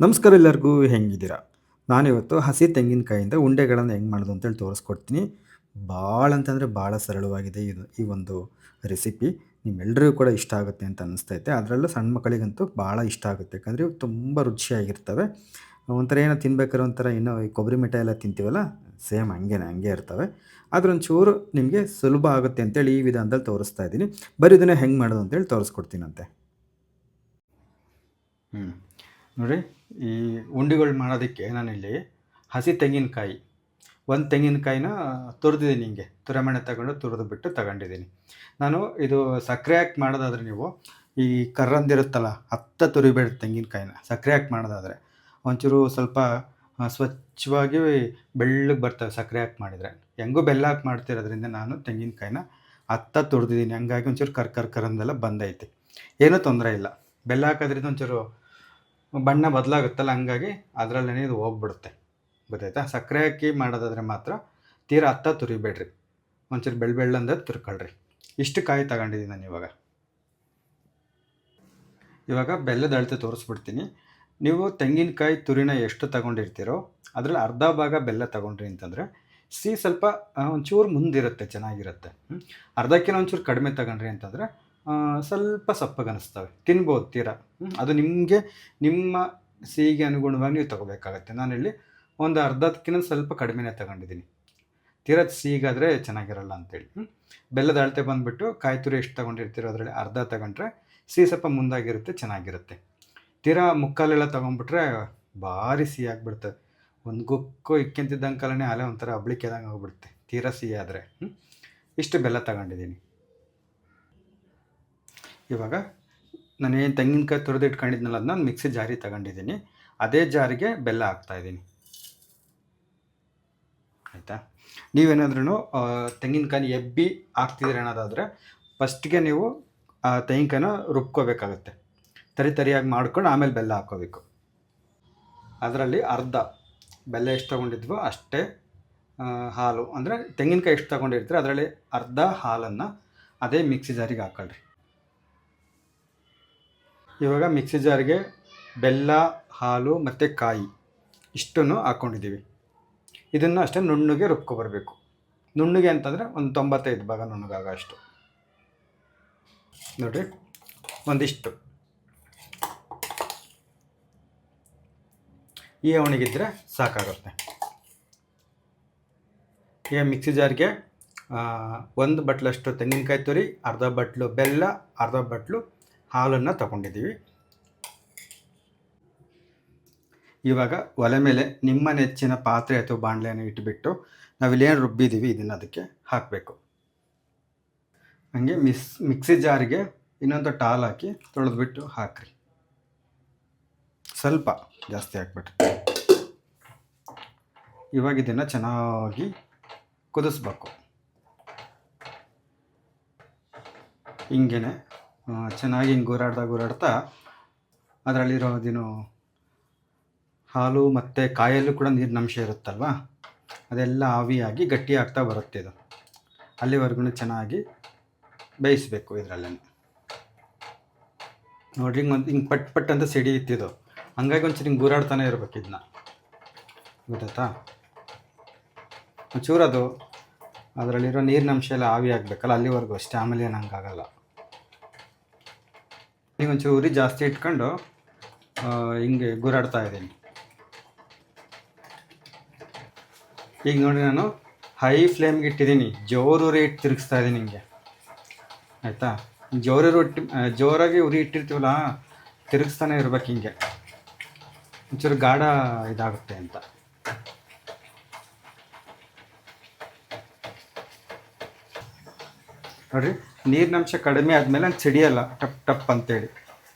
ನಮಸ್ಕಾರ ಎಲ್ಲರಿಗೂ ಹೆಂಗಿದ್ದೀರಾ? ನಾನಿವತ್ತು ಹಸಿ ತೆಂಗಿನಕಾಯಿಂದ ಉಂಡೆಗಳನ್ನು ಹೆಂಗೆ ಮಾಡೋದು ಅಂತೇಳಿ ತೋರಿಸ್ಕೊಡ್ತೀನಿ. ಭಾಳ ಅಂತಂದರೆ ಭಾಳ ಸರಳವಾಗಿದೆ ಈ ಒಂದು ರೆಸಿಪಿ. ನಿಮ್ಮೆಲ್ರಿಗೂ ಕೂಡ ಇಷ್ಟ ಆಗುತ್ತೆ ಅಂತ ಅನಿಸ್ತೈತೆ. ಅದರಲ್ಲೂ ಸಣ್ಣ ಮಕ್ಕಳಿಗಂತೂ ಭಾಳ ಇಷ್ಟ ಆಗುತ್ತೆ. ಯಾಕಂದರೆ ಇವು ತುಂಬ ರುಚಿಯಾಗಿರ್ತವೆ. ಒಂಥರ ಏನೋ ತಿನ್ಬೇಕಾದ್ರೆ ಒಂಥರ ಏನೋ ಈ ಕೊಬ್ಬರಿ ಮಿಠಾಯಿ ಎಲ್ಲ ತಿಂತೀವಲ್ಲ, ಸೇಮ್ ಹಂಗೇನೆ ಹಂಗೆ ಇರ್ತವೆ. ಆದ್ರೆ ಒಂಚೂರು ನಿಮಗೆ ಸುಲಭ ಆಗುತ್ತೆ ಅಂತೇಳಿ ಈ ವಿಧಾನದಲ್ಲಿ ತೋರಿಸ್ತಾ ಇದ್ದೀನಿ. ಬರೀ ಇದನ್ನ ಹೆಂಗೆ ಮಾಡೋದು ಅಂತೇಳಿ ತೋರಿಸ್ಕೊಡ್ತೀನಂತೆ. ಹ್ಞೂ. ನೋಡಿ, ಈ ಉಂಡೆಗಳು ಮಾಡೋದಕ್ಕೆ ನಾನಿಲ್ಲಿ ಹಸಿ ತೆಂಗಿನಕಾಯಿ, ಒಂದು ತೆಂಗಿನಕಾಯಿನ ತುರಿದಿದ್ದೀನಿ. ಹಿಂಗೆ ತುರಮಣೆ ತಗೊಂಡು ತುರಿದು ತಗೊಂಡಿದ್ದೀನಿ. ನಾನು ಇದು ಸಕ್ಕರೆ ಹಾಕಿ ಮಾಡೋದಾದರೆ ನೀವು ಈ ಕರ್ರಂದಿರುತ್ತಲ್ಲ, ಹತ್ತ ತುರಿಬೇಡಿ ತೆಂಗಿನಕಾಯಿನ. ಸಕ್ಕರೆ ಹಾಕಿ ಮಾಡೋದಾದರೆ ಒಂಚೂರು ಸ್ವಲ್ಪ ಸ್ವಚ್ಛವಾಗಿ ಬೆಳ್ಳಗೆ ಬರ್ತವೆ ಸಕ್ಕರೆ ಹಾಕಿ ಮಾಡಿದರೆ. ಹೆಂಗೂ ಬೆಲ್ಲ ಹಾಕಿ ಮಾಡ್ತಿರೋದ್ರಿಂದ ನಾನು ತೆಂಗಿನಕಾಯಿನ ಹತ್ತ ತುರಿದಿದ್ದೀನಿ. ಹಂಗಾಗಿ ಒಂಚೂರು ಕರಂದೆಲ್ಲ ಬಂದೈತಿ. ಏನೂ ತೊಂದರೆ ಇಲ್ಲ. ಬೆಲ್ಲ ಹಾಕೋದ್ರಿಂದ ಒಂಚೂರು ಬಣ್ಣ ಬದಲಾಗುತ್ತಲ್ಲ, ಹಂಗಾಗಿ ಅದರಲ್ಲೇ ಇದು ಹೋಗ್ಬಿಡುತ್ತೆ. ಗೊತ್ತಾಯ್ತಾ? ಸಕ್ಕರೆ ಹಾಕಿ ಮಾಡೋದಾದರೆ ಮಾತ್ರ ತೀರಾ ಹತ್ತ ತುರಿಬೇಡ್ರಿ. ಒಂಚೂರು ಬೆಳ್ಳಂದ ತುರ್ಕೊಳ್ರಿ. ಇಷ್ಟು ಕಾಯಿ ತಗೊಂಡಿದ್ದೀನಿ ನಾನು ಇವಾಗ ಬೆಲ್ಲದ ಅಳತೆ ತೋರಿಸ್ಬಿಡ್ತೀನಿ. ನೀವು ತೆಂಗಿನಕಾಯಿ ತುರಿನ ಎಷ್ಟು ತಗೊಂಡಿರ್ತೀರೋ ಅದರಲ್ಲಿ ಅರ್ಧ ಭಾಗ ಬೆಲ್ಲ ತಗೊಂಡ್ರಿ ಅಂತಂದರೆ ಸಿಹಿ ಸ್ವಲ್ಪ ಒಂಚೂರು ಮುಂದಿರುತ್ತೆ, ಚೆನ್ನಾಗಿರುತ್ತೆ. ಅರ್ಧಕ್ಕಿಂತ ಒಂಚೂರು ಕಡಿಮೆ ತಗೊಂಡ್ರಿ ಅಂತಂದರೆ ಸ್ವಲ್ಪ ಸಪ್ಪಗನಿಸ್ತವೆ, ತಿನ್ಬೋದು ತೀರಾ. ಅದು ನಿಮಗೆ ನಿಮ್ಮ ಸಿಹಿಗೆ ಅನುಗುಣವಾಗಿ ನೀವು ತೊಗೋಬೇಕಾಗತ್ತೆ. ನಾನಿಲ್ಲಿ ಒಂದು ಅರ್ಧಕ್ಕಿಂತ ಸ್ವಲ್ಪ ಕಡಿಮೆನೇ ತಗೊಂಡಿದ್ದೀನಿ. ತೀರಾ ಸಿಹಿಗಾದರೆ ಚೆನ್ನಾಗಿರಲ್ಲ ಅಂತೇಳಿ. ಬೆಲ್ಲದ ಅಳತೆ ಬಂದುಬಿಟ್ಟು ಕಾಯಿ ತುರಿ ಎಷ್ಟು ತೊಗೊಂಡಿರ್ತೀರೋ ಅದರಲ್ಲಿ ಅರ್ಧ ತಗೊಂಡ್ರೆ ಸಿಹಿ ಸ್ವಲ್ಪ ಮುಂದಾಗಿರುತ್ತೆ, ಚೆನ್ನಾಗಿರುತ್ತೆ. ತೀರಾ ಮುಕ್ಕಾಲೆಲ್ಲ ತೊಗೊಂಡ್ಬಿಟ್ರೆ ಭಾರಿ ಸಿಹಿ ಆಗಿಬಿಡ್ತದೆ. ಒಂದು ಗುಕ್ಕು ಇಕ್ಕಿಂತಿದ್ದಂಗೆ ಕಾಲನೇ ಅಲೆ ಒಂಥರ ಹಬ್ಳಿಕೆದಂಗೆ ಹೋಗ್ಬಿಡುತ್ತೆ ತೀರಾ ಸಿಹಿ ಆದರೆ. ಇಷ್ಟು ಬೆಲ್ಲ ತಗೊಂಡಿದ್ದೀನಿ. ಇವಾಗ ನಾನೇನು ತೆಂಗಿನಕಾಯಿ ತುರಿದು ಇಟ್ಕೊಂಡಿದ್ನಲ್ಲ, ಅದನ್ನ ಮಿಕ್ಸಿ ಜಾರಿಗೆ ತಗೊಂಡಿದ್ದೀನಿ. ಅದೇ ಜಾರಿಗೆ ಬೆಲ್ಲ ಹಾಕ್ತಾಯಿದ್ದೀನಿ. ಆಯಿತಾ? ನೀವೇನಾದ್ರೂ ತೆಂಗಿನಕಾಯಿ ಎಬ್ಬಿ ಹಾಕ್ತಿದ್ದೀರ ಅನ್ನೋದಾದರೆ ಫಸ್ಟಿಗೆ ನೀವು ತೆಂಗಿನಕಾಯಿನ ರುಬ್ಕೋಬೇಕಾಗತ್ತೆ. ತರಿಯಾಗಿ ಮಾಡ್ಕೊಂಡು ಆಮೇಲೆ ಬೆಲ್ಲ ಹಾಕ್ಕೋಬೇಕು. ಅದರಲ್ಲಿ ಅರ್ಧ ಬೆಲ್ಲ ಎಷ್ಟು ತೊಗೊಂಡಿದ್ವೋ ಅಷ್ಟೇ ಹಾಲು, ಅಂದರೆ ತೆಂಗಿನಕಾಯಿ ಎಷ್ಟು ತೊಗೊಂಡಿರ್ತೀರ ಅದರಲ್ಲಿ ಅರ್ಧ ಹಾಲನ್ನು ಅದೇ ಮಿಕ್ಸಿ ಜಾರಿಗೆ ಹಾಕ್ಕೊಳ್ರಿ. ಇವಾಗ ಮಿಕ್ಸಿ ಜಾರಿಗೆ ಬೆಲ್ಲ, ಹಾಲು ಮತ್ತು ಕಾಯಿ ಇಷ್ಟನ್ನು ಹಾಕ್ಕೊಂಡಿದ್ದೀವಿ. ಇದನ್ನು ಅಷ್ಟೇ ನುಣ್ಣಗೆ ರುಬ್ಕೊಬರ್ಬೇಕು. ನುಣ್ಣಗೆ ಅಂತಂದರೆ ಒಂದು 95 ಭಾಗ ನುಣ್ಣಗಾಗ ಅಷ್ಟು. ನೋಡಿರಿ, ಒಂದಿಷ್ಟು ಈ ಅವಣಿಗಿದ್ರೆ ಸಾಕಾಗುತ್ತೆ. ಈಗ ಮಿಕ್ಸಿ ಜಾರ್ಗೆ 1 ಬಟ್ಲಷ್ಟು ತೆಂಗಿನಕಾಯಿ ತುರಿ, ಅರ್ಧ ಬಟ್ಲು ಬೆಲ್ಲ, ಅರ್ಧ ಬಟ್ಲು ಹಾಲನ್ನು ತಗೊಂಡಿದ್ದೀವಿ. ಇವಾಗ ಒಲೆ ಮೇಲೆ ನಿಮ್ಮ ನೆಚ್ಚಿನ ಪಾತ್ರೆ ಅಥವಾ ಬಾಣಲೆಯನ್ನು ಇಟ್ಬಿಟ್ಟು ನಾವಿಲ್ಲೇನು ರುಬ್ಬಿದ್ದೀವಿ ಇದನ್ನು ಅದಕ್ಕೆ ಹಾಕಬೇಕು. ಹಂಗೆ ಮಿಕ್ಸಿ ಜಾರಿಗೆ ಇನ್ನೊಂದು ಟಾಲ್ ಹಾಕಿ ತೊಳೆದ್ಬಿಟ್ಟು ಹಾಕ್ರಿ. ಸ್ವಲ್ಪ ಜಾಸ್ತಿ ಹಾಕ್ಬಿಟ್ರಿ. ಇವಾಗ ಇದನ್ನು ಚೆನ್ನಾಗಿ ಕುದಿಸ್ಬೇಕು. ಹಿಂಗೇನೆ ಚೆನ್ನಾಗಿ ಹಿಂಗೆ ಗುರಾಡ್ತಾ ಅದರಲ್ಲಿರೋದೇನು ಹಾಲು ಮತ್ತು ಕಾಯಲ್ಲೂ ಕೂಡ ನೀರಿನ ಅಂಶ ಇರುತ್ತಲ್ವ, ಅದೆಲ್ಲ ಆವಿಯಾಗಿ ಗಟ್ಟಿ ಆಗ್ತಾ ಬರುತ್ತೆ. ಇದು ಅಲ್ಲಿವರೆಗೂ ಚೆನ್ನಾಗಿ ಬೇಯಿಸಬೇಕು. ಇದರಲ್ಲೇ ನೋಡ್ರಿ, ಹಿಂಗೆ ಪಟ್ ಅಂತ ಸಿಡಿ ಇತ್ತಿದ್ದು, ಹಂಗಾಗಿ ಒಂಚೂರು ಹಿಂಗೆ ಗುರಾಡ್ತಾನೆ ಇರ್ಬೇಕು. ಇದನ್ನ ಗೊತ್ತಾಯ್ತಾ? ಒಂಚೂರು ಅದು ಅದರಲ್ಲಿರೋ ನೀರಿನ ಅಂಶ ಎಲ್ಲ ಆವಿ ಆಗಬೇಕಲ್ಲ, ಅಲ್ಲಿವರೆಗೂ ಅಷ್ಟೇ. ಆಮೇಲೆ ಏನು ಹಂಗಾಗಲ್ಲ. ಈಗ ಒಂಚೂರು ಉರಿ ಜಾಸ್ತಿ ಇಟ್ಕೊಂಡು ಹಿಂಗೆ ಗುರಾಡ್ತಾ ಇದ್ದೀನಿ. ಈಗ ನೋಡಿ, ನಾನು ಹೈ ಫ್ಲೇಮ್ಗೆ ಇಟ್ಟಿದ್ದೀನಿ, ಜೋರುರಿ ಇಟ್ಟು ತಿರುಗಿಸ್ತಾ ಇದ್ದೀನಿ ಹಿಂಗೆ. ಆಯಿತಾ? ಜೋರಾಗಿ ಉರಿ ಇಟ್ಟಿರ್ತೀವಲ್ಲ, ತಿರುಗಿಸ್ತಾನೆ ಇರ್ಬೇಕು ಹಿಂಗೆ. ಒಂಚೂರು ಗಾಢ ಇದಾಗುತ್ತೆ ಅಂತ. ನೋಡಿರಿ, ನೀರಿನಂಶ ಕಡಿಮೆ ಆದಮೇಲೆ ಹಂಗೆ ಸಿಡಿಯಲ್ಲ ಟಪ್ ಅಂತೇಳಿ.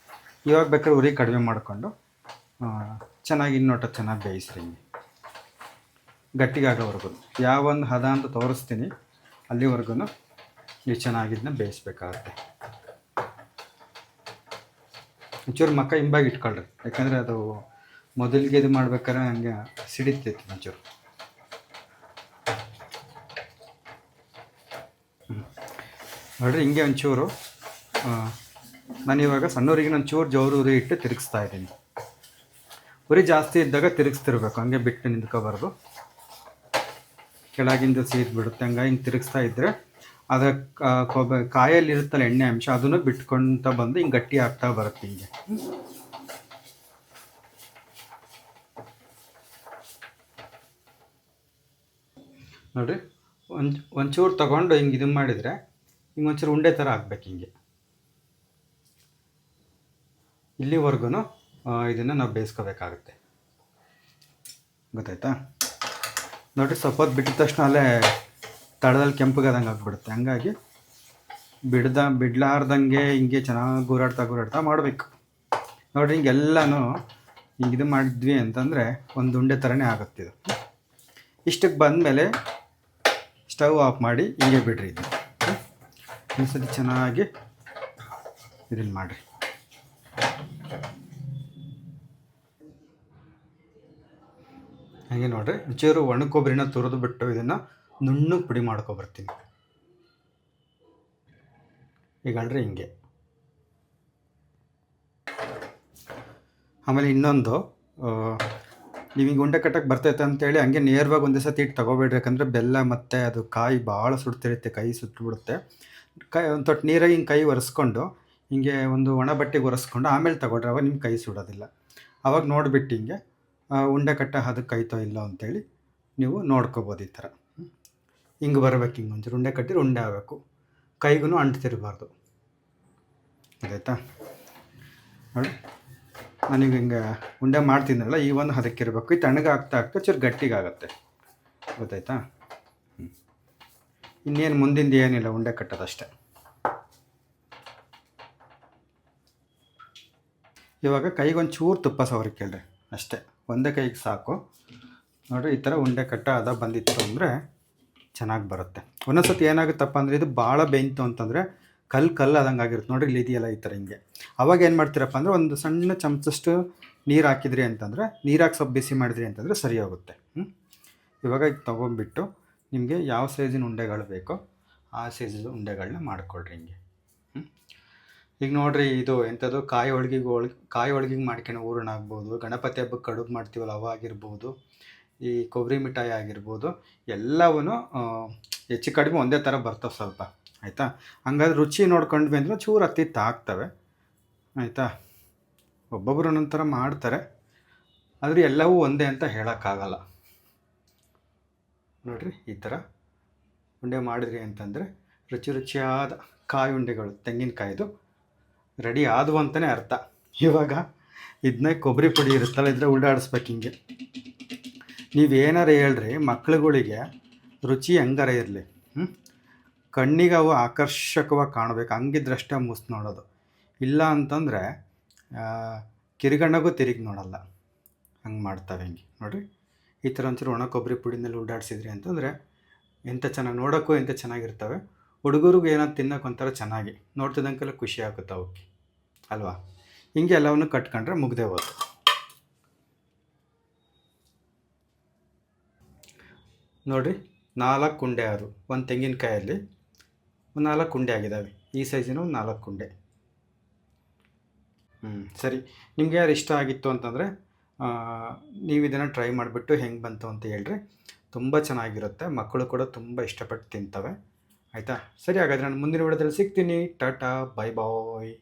ಇವಾಗ ಬೇಕಾದ್ರೆ ಉರಿ ಕಡಿಮೆ ಮಾಡಿಕೊಂಡು ಚೆನ್ನಾಗಿ ಇನ್ನೊಟ್ಟು ಚೆನ್ನಾಗಿ ಬೇಯಿಸ್ರಿ. ಹಿಂಗೆ ಗಟ್ಟಿಗಾಗೋವರೆಗೂ ಯಾವೊಂದು ಹದ ಅಂತ ತೋರಿಸ್ತೀನಿ ಅಲ್ಲಿವರೆಗೂ ನೀವು ಚೆನ್ನಾಗಿದ್ದನ್ನ ಬೇಯಿಸ್ಬೇಕಾಗತ್ತೆ. ಒಂಚೂರು ಮಕ್ಕ ಹಿಂಬಾಗಿ ಇಟ್ಕೊಳ್ರಿ, ಯಾಕಂದರೆ ಅದು ಮೊದಲಿಗೆ ಇದು ಮಾಡ್ಬೇಕಾದ್ರೆ ಹಂಗೆ ಸಿಡಿತೈತಿ ಒಂಚೂರು. ನೋಡಿರಿ, ಹಿಂಗೆ ಒಂಚೂರು ನಾನಿವಾಗ ಸಣ್ಣವರಿಗೆ ಒಂಚೂರು ಜೋರು ಉರಿ ಇಟ್ಟು ತಿರುಗಿಸ್ತಾ ಇದ್ದೀನಿ. ಉರಿ ಜಾಸ್ತಿ ಇದ್ದಾಗ ತಿರುಗಿಸ್ತಿರ್ಬೇಕು, ಹಂಗೆ ಬಿಟ್ಟು ನಿಂತ್ಕೋಬಾರ್ದು. ಕೆಳಗಿಂದ ಸೀದ್ ಬಿಡುತ್ತೆ, ಹಂಗಾಗಿ ಹಿಂಗೆ ತಿರುಗಿಸ್ತಾ ಇದ್ದರೆ ಅದ ಕಾಯಲ್ಲಿ ಇರುತ್ತಲ್ಲ ಎಣ್ಣೆ ಅಂಶ, ಅದನ್ನು ಬಿಟ್ಕೊತ ಬಂದು ಹಿಂಗೆ ಗಟ್ಟಿ ಆಗ್ತಾ ಬರುತ್ತೆ ಹಿಂಗೆ. ನೋಡಿರಿ, ಒಂಚೂರು ತೊಗೊಂಡು ಹಿಂಗೆ ಇದು ಮಾಡಿದರೆ ಹಿಂಗೆ ಒಂಚೂರು ಉಂಡೆ ಥರ ಹಾಕ್ಬೇಕು ಹಿಂಗೆ. ಇಲ್ಲಿವರೆಗೂ ಇದನ್ನು ನಾವು ಬೇಯಿಸ್ಕೋಬೇಕಾಗುತ್ತೆ, ಗೊತ್ತಾಯ್ತಾ? ನೋಡಿರಿ, ಸ್ವಲ್ಪ ಹೊತ್ತು ಬಿಟ್ಟಿದ ತಕ್ಷಣ ಅಲ್ಲೇ ತಳದಲ್ಲಿ ಕೆಂಪುಗದಂಗೆ ಆಗಿಬಿಡುತ್ತೆ. ಹಂಗಾಗಿ ಬಿಡ್ಲಾರ್ದಂಗೆ ಹಿಂಗೆ ಚೆನ್ನಾಗಿ ಗೂರಾಡ್ತಾ ಮಾಡಬೇಕು. ನೋಡಿರಿ, ಹಿಂಗೆಲ್ಲನೂ ಹಿಂಗೆ ಇದು ಮಾಡಿದ್ವಿ ಅಂತಂದರೆ ಒಂದು ಉಂಡೆ ಥರನೇ ಆಗುತ್ತಿದ್ದು. ಇಷ್ಟಕ್ಕೆ ಬಂದಮೇಲೆ ಸ್ಟವ್ ಆಫ್ ಮಾಡಿ ಹಿಂಗೆ ಬಿಡ್ರಿ. ಇದು ಒಂದ್ಸತಿ ಚೆನ್ನಾಗಿ ಇದನ್ನು ಮಾಡಿರಿ. ಹಾಗೆ ನೋಡಿರಿ, ಒಂಚೂರು ಒಣ ಕೊಬ್ಬರಿನ ತುರಿದು ಬಿಟ್ಟು ಇದನ್ನು ನುಣ್ಣಗೆ ಪುಡಿ ಮಾಡ್ಕೊಬರ್ತೀನಿ. ಈಗ ಅಲ್ರಿ ಹಿಂಗೆ. ಆಮೇಲೆ ಇನ್ನೊಂದು, ನೀವು ಹಿಂಗೆ ಉಂಡೆ ಕಟ್ಟಕ್ಕೆ ಬರ್ತೈತೆ ಅಂತೇಳಿ ಹಂಗೆ ನೇರವಾಗಿ ಒಂದೇ ಸತಿ ಇಟ್ಟು ತೊಗೋಬೇಡ್ರಿ. ಯಾಕಂದರೆ ಬೆಲ್ಲ ಮತ್ತು ಅದು ಕಾಯಿ ಭಾಳ ಸುಡ್ತಿರುತ್ತೆ, ಕೈ ಸುಟ್ಟುಬಿಡುತ್ತೆ. ಒಂದು ತೊಟ್ಟು ನೀರಾಗಿ ಹಿಂಗೆ ಕೈ ಒರೆಸ್ಕೊಂಡು ಹಿಂಗೆ ಒಂದು ಒಣ ಬಟ್ಟೆಗೆ ಒರೆಸ್ಕೊಂಡು ಆಮೇಲೆ ತಗೊಳ್ರಿ, ಅವಾಗ ನಿಮ್ಮ ಕೈ ಸುಡೋದಿಲ್ಲ. ಅವಾಗ ನೋಡಿಬಿಟ್ಟು ಹಿಂಗೆ ಉಂಡೆ ಕಟ್ಟ ಅದಕ್ಕೆ ಕೈತೋ ಇಲ್ಲೋ ಅಂತೇಳಿ ನೀವು ನೋಡ್ಕೋಬೋದು. ಈ ಥರ ಹಿಂಗೆ ಬರ್ಬೇಕು, ಹಿಂಗೆ ಒಂಚೂರು ಉಂಡೆ ಕಟ್ಟಿದ್ರೆ ಉಂಡೆ ಆಗಬೇಕು, ಕೈಗೂ ಅಂಟ್ತಿರಬಾರ್ದು. ಆಯಿತಾ? ನೋಡಿ, ನಾನೀಗ ಹಿಂಗೆ ಉಂಡೆ ಮಾಡ್ತಿದ್ನಲ್ಲ, ಈ ಒಂದು ಅದಕ್ಕಿರಬೇಕು. ಈ ತಣ್ಣಗೆ ಆಗ್ತಾ ಚೂರು ಗಟ್ಟಿಗಾಗತ್ತೆ, ಗೊತ್ತಾಯ್ತಾ? ಇನ್ನೇನು ಮುಂದಿಂದ ಏನಿಲ್ಲ, ಉಂಡೆ ಕಟ್ಟೋದಷ್ಟೆ. ಇವಾಗ ಕೈಗೊಂದು ಚೂರು ತುಪ್ಪ ಸವರಿ ಕೇಳ್ರಿ, ಅಷ್ಟೇ, ಒಂದೇ ಕೈಗೆ ಸಾಕು. ನೋಡಿರಿ, ಈ ಥರ ಉಂಡೆ ಕಟ್ಟ ಅದ ಬಂದಿತ್ತು ಅಂದರೆ ಚೆನ್ನಾಗಿ ಬರುತ್ತೆ. ಒಂದೊಂದ್ಸತಿ ಏನಾಗುತ್ತಪ್ಪ ಅಂದರೆ ಇದು ಭಾಳ ಬೇಯ್ತು ಅಂತಂದರೆ ಕಲ್ಲು ಆದಂಗೆ ಆಗಿರುತ್ತೆ. ನೋಡಿರಿ, ಇಲ್ಲಿ ಇದೆಯಲ್ಲ ಈ ಥರ ಹಿಂಗೆ. ಅವಾಗ ಏನು ಮಾಡ್ತೀರಪ್ಪ ಅಂದರೆ ಒಂದು ಸಣ್ಣ ಚಮಚಷ್ಟು ನೀರು ಹಾಕಿದ್ರಿ ಅಂತಂದರೆ, ನೀರಾಗಿ ಸ್ವಲ್ಪ ಬಿಸಿ ಮಾಡಿದ್ರಿ ಅಂತಂದರೆ ಸರಿ ಹೋಗುತ್ತೆ. ಇವಾಗ ಇದು ತೊಗೊಂಡ್ಬಿಟ್ಟು ನಿಮಗೆ ಯಾವ ಸೈಜಿನ ಉಂಡೆಗಳು ಬೇಕೋ ಆ ಸೈಜಿನ ಉಂಡೆಗಳನ್ನ ಮಾಡ್ಕೊಳ್ರಿ ಹಿಂಗೆ. ಈಗ ನೋಡಿರಿ, ಇದು ಎಂಥದ್ದು ಕಾಯಿ ಹೋಳ್ಗಿಗೆ ಮಾಡ್ಕೊಂಡು ಹೂರಣ ಆಗ್ಬೋದು, ಗಣಪತಿ ಹಬ್ಬಕ್ಕೆ ಕಡುಬು ಮಾಡ್ತೀವಲ್ಲ ಅವ ಆಗಿರ್ಬೋದು, ಈ ಕೊಬ್ಬರಿ ಮಿಠಾಯಿ ಆಗಿರ್ಬೋದು, ಎಲ್ಲವೂ ಹೆಚ್ಚು ಕಡಿಮೆ ಒಂದೇ ಥರ ಬರ್ತವೆ ಸ್ವಲ್ಪ. ಆಯಿತಾ? ಹಂಗಾದ್ರೆ ರುಚಿ ನೋಡ್ಕೊಂಡ್ವಿ ಅಂದ್ರೆ ಚೂರು ಹತ್ತಿತ್ತು ಆಗ್ತವೆ. ಆಯಿತಾ? ಒಬ್ಬೊಬ್ಬರು ಒಂದೊಂದು ಥರ ಮಾಡ್ತಾರೆ, ಆದರೆ ಎಲ್ಲವೂ ಒಂದೇ ಅಂತ ಹೇಳೋಕ್ಕಾಗಲ್ಲ. ನೋಡಿರಿ, ಈ ಥರ ಉಂಡೆ ಮಾಡಿದ್ರಿ ಅಂತಂದರೆ ರುಚಿಯಾದ ಕಾಯಿ ಉಂಡೆಗಳು, ತೆಂಗಿನಕಾಯಿದು ರೆಡಿ ಆದವು ಅಂತಲೇ ಅರ್ಥ. ಇವಾಗ ಇದನ್ನ ಕೊಬ್ಬರಿ ಪುಡಿ ಇರುತ್ತಲ್ಲ, ಇದ್ರೆ ಉಲ್ಡಾಡಿಸ್ಬೇಕು ಹಿಂಗೆ. ನೀವೇನಾರು ಹೇಳ್ರಿ ಮಕ್ಳುಗಳಿಗೆ, ರುಚಿ ಹೆಂಗಾರ ಇರಲಿ, ಕಣ್ಣಿಗೆ ಅವು ಆಕರ್ಷಕವಾಗಿ ಕಾಣಬೇಕು, ಹಂಗಿದ್ರಷ್ಟೇ ಮುಸ್ ನೋಡೋದು. ಇಲ್ಲ ಅಂತಂದರೆ ಕಿರಿಗಣ್ಣಗೂ ತಿರುಗಿ ನೋಡಲ್ಲ, ಹಂಗೆ ಮಾಡ್ತವೆ ಹಿಂಗೆ. ನೋಡಿರಿ, ಈ ಥರ ಒಂಚೂರು ಒಣ ಕೊಬ್ಬರಿ ಪುಡಿನಲ್ಲಿ ಉಲ್ಡಾಡಿಸಿದ್ರಿ ಅಂತಂದರೆ ಎಂಥ ಚೆನ್ನಾಗಿ ನೋಡೋಕ್ಕೂ ಎಂಥ ಚೆನ್ನಾಗಿರ್ತವೆ. ಹುಡುಗರಿಗೆ ಏನಾದ್ರು ತಿನ್ನೋಕೆ ಒಂಥರ ಚೆನ್ನಾಗಿ ನೋಡ್ತಿದ್ದಂಗೆಲ್ಲ ಖುಷಿ ಆಗುತ್ತೆ ಅವಕ್ಕೆ, ಅಲ್ವಾ? ಹಿಂಗೆ ಎಲ್ಲವನ್ನು ಕಟ್ಕೊಂಡ್ರೆ ಮುಗ್ದೇ ಹೋದು. ನೋಡಿರಿ, 4 ಉಂಡೆ ಆರು, ಒಂದು ತೆಂಗಿನಕಾಯಲ್ಲಿ ಒಂದು 4 ಉಂಡೆ ಆಗಿದ್ದಾವೆ. ಈ ಸೈಜಿನ ಒಂದು 4 ಉಂಡೆ. ಸರಿ, ನಿಮಗೆ ಯಾರು ಇಷ್ಟ ಆಗಿತ್ತು ಅಂತಂದರೆ ನೀವು ಇದನ್ನು ಟ್ರೈ ಮಾಡಿಬಿಟ್ಟು ಹೆಂಗೆ ಬಂತು ಅಂತ ಹೇಳ್ರಿ. ತುಂಬ ಚೆನ್ನಾಗಿರುತ್ತೆ, ಮಕ್ಕಳು ಕೂಡ ತುಂಬ ಇಷ್ಟಪಟ್ಟು ತಿಂತವೆ. ಆಯಿತಾ? ಸರಿ, ಹಾಗಾದರೆ ನಾನು ಮುಂದಿನ ವಿಡಿಯೋದಲ್ಲಿ ಸಿಗ್ತೀನಿ. ಟಾಟಾ, ಬೈ ಬಾಯ್.